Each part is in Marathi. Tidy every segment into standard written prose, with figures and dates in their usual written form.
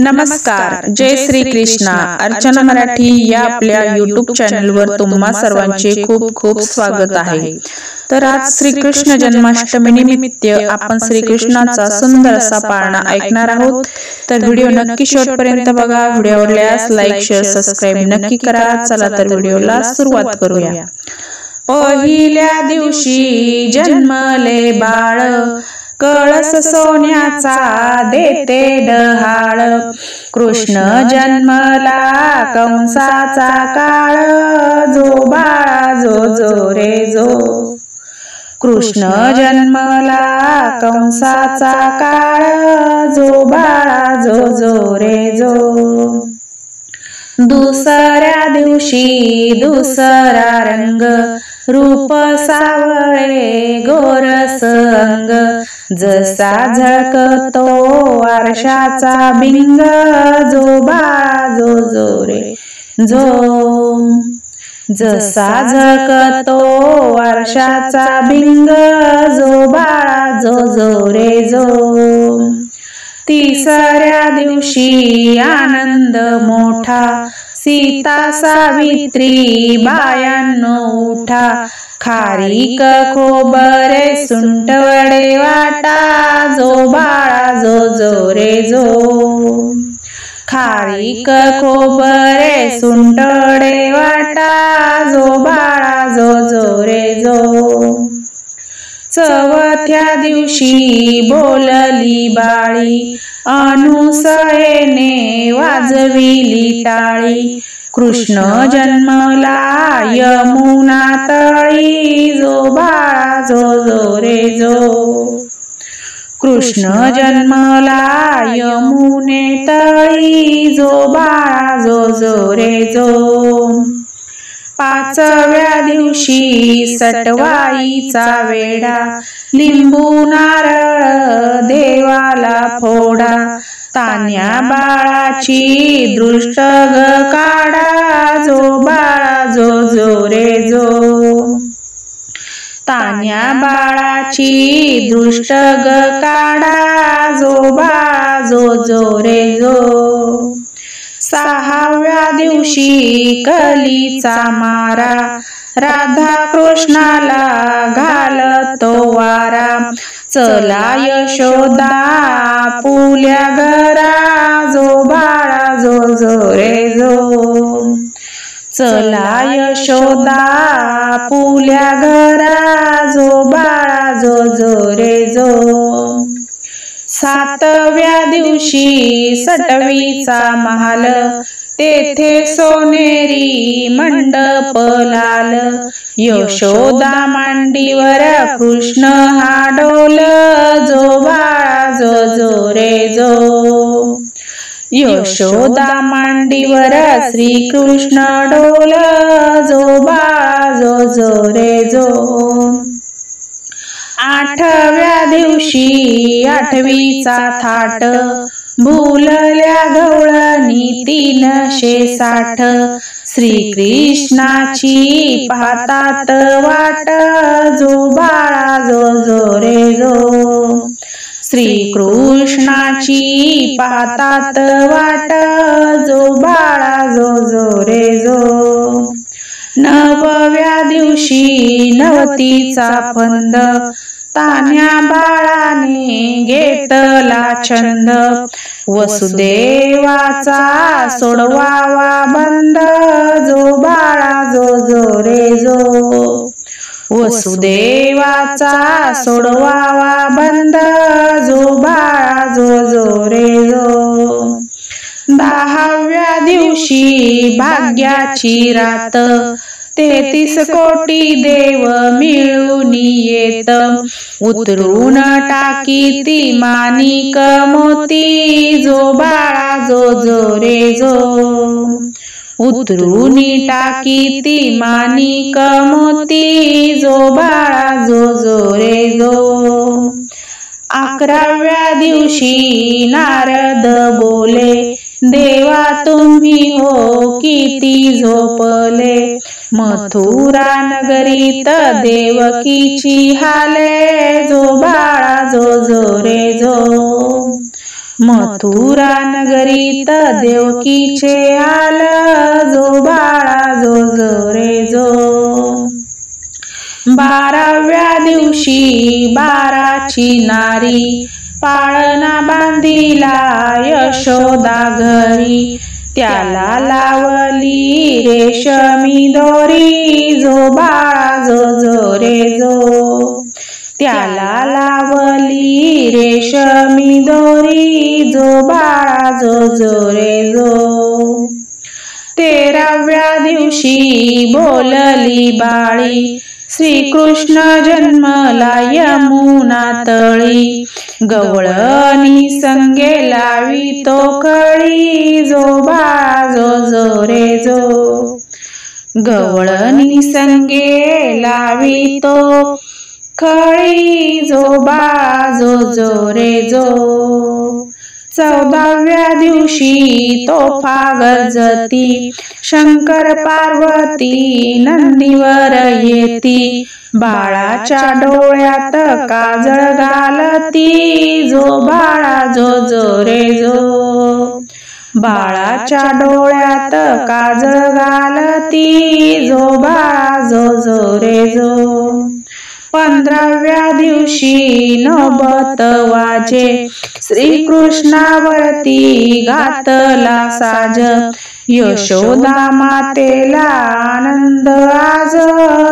नमस्कार, जय श्री कृष्णा। अर्चना मराठी या आपल्या YouTube चॅनलवर तुम्हा सर्वांचे खूप खूप स्वागत आहे। तर आज श्रीकृष्ण जन्माष्टमी निमित्त आपण श्रीकृष्णाचा सुंदर असा पाळणा ऐकणार आहोत। तर व्हिडिओ नक्की शेवटपर्यंत बघा। व्हिडिओ आवडल्यास लाईक, शेअर, सबस्क्राइब नक्की करा। चला तर व्हिडिओला सुरुवात करूया। पहिल्या दिवशी जन्मले बाळ, कळस सोन्याचा देते डहाळ। कृष्ण जन्मला कंसाचा काळ, जो बाळा जो रे जो। कृष्ण जन्मला कंसाचा काळ, जो बाळा जो रे जो। दुसऱ्या दिवशी दुसरा रंग, रूप सावळे गोरस अंग। जसा झळकतो आरशाचा बिंग, जो बाळा जो रे जो। जसा झळकतो आरशाचा बिंग, जो बाळा जो रे जो। तिसऱ्या दिवशी आनंद मोठा, सीता सावित्री बायांनो उठा। खारीक खोबरे सुंठवडे वाटा, जो बाळा जो रे जो। खारीक खोबरे सुंठवडे वाटा, जो बाळा जो रे जो। चौथ्या दिवशी बोलली बाळी, अनुसयेने वाजविली टाळी। कृष्ण जन्मला यमुना तळी, जो बाळा जो रे जो। कृष्ण जन्मला यमुने तळी, जो बाळा जो रे जो। पाचव्या दिवशी सटवाईचा वेडा, लिंबू नारळ देवाला फोडा। तान्या बाळाची दृष्ट ग काढा, जो बाळा जो रे जो। तान्या बाळाची दृष्ट ग काढा, जो बाळा जो रे जो। सहाव्या दिवशी कलीचा मारा, राधा कृष्णाला घालतो वारा। चला यशोदा पुल्या घरा, जो बाळा जो रे जो। चला यशोदा पुल्या घरा, जो बाळा जो रे जो। सातव्या दिवशी सटवीचा महाल, तेथे सोनेरी मंडप लाल। यशोदा मांडीवर कृष्ण हा डोल, जो बाळा जो रे जो। यशोदा मांडीवर श्रीकृष्ण डोल, जो बाळा जो रे जो। आठव्या दिवशी आठवीचा थाट, भुलल्या गवळणी 360। श्रीकृष्णाची पाहतात वाट, जो बाळा जो रे जो। श्रीकृष्णाची पाहतात वाट, जो बाळा जो रे जो। नवव्या दिवशी नवतीचा फंद, तान्या बाळाने घेतला छंद। वसुदेवाचा सोडवावा बंद, जो बाळा जो रे जो। वसुदेवाचा सोडवावा बंद, जो बाळा जो रे जो। 10व्या दिवशी भाग्याची रात, 33 कोटी देव मिळून येत। उतरून टाकी ती माणिक मोती, जो बाळा जो रे जो। उतरून टाकी ती माणिक मोती, जो बाळा जो रे जो। 11व्या दिवशी नारद बोले, देवा तुम्ही हो किती झोपले। मथुरा नगरीत देवकीची हाले, जो बाळा जो रे जो। मथुरा नगरीत देवकीचे आलं, जो बाळा जो जो रे जो. 12व्या दिवशी 12ची नारी, पाळणा बांधिला यशोदा घरी. त्याला लावली रेशमी दोरी, जो बाळा जो जो रे जो. त्याला लावली रेशमी दोरी, जो बाळा जो जो रे जो. 13व्या दिवशी बोलली बाळी, श्रीकृष्ण जन्मला यमुना तळी. गवळणी संगे लावी तो कळी, जो बाळा जो जो रे जो. गवळणी संगे लावी तो कळी, जो बाळा जो जो रे जो. 14व्या दिवशी तोफा गरजती, शंकर पार्वती नंदीवर येती. बाळाच्या डोळ्यात काजळ घालती, जो बाळा जो जो रे जो. बाळाच्या डोळ्यात काजळ घालती, जो बाळा जो जो रे जो. 15व्या दिवशी नौबत वाजे, श्रीकृष्णावरती घातला साज. यशोदा मातेला आनंद आज,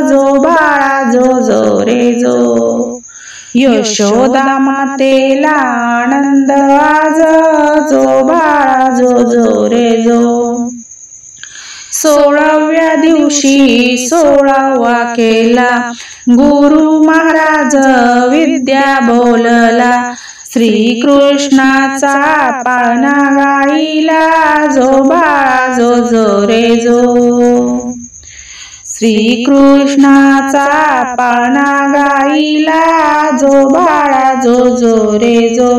जो बाळा जो जो रे जो. यशोदा मातेला आनंद आज, जो बाळा जो जो रे जो. 16व्या दिवशी 16वा केला, गुरु महाराज विद्या बोलला. श्रीकृष्णाचा पाळणा गाईला, जो बाळा जो जो रे जो. श्रीकृष्णाचा पाळणा गाईला, जो बाळा जो जो रे जो.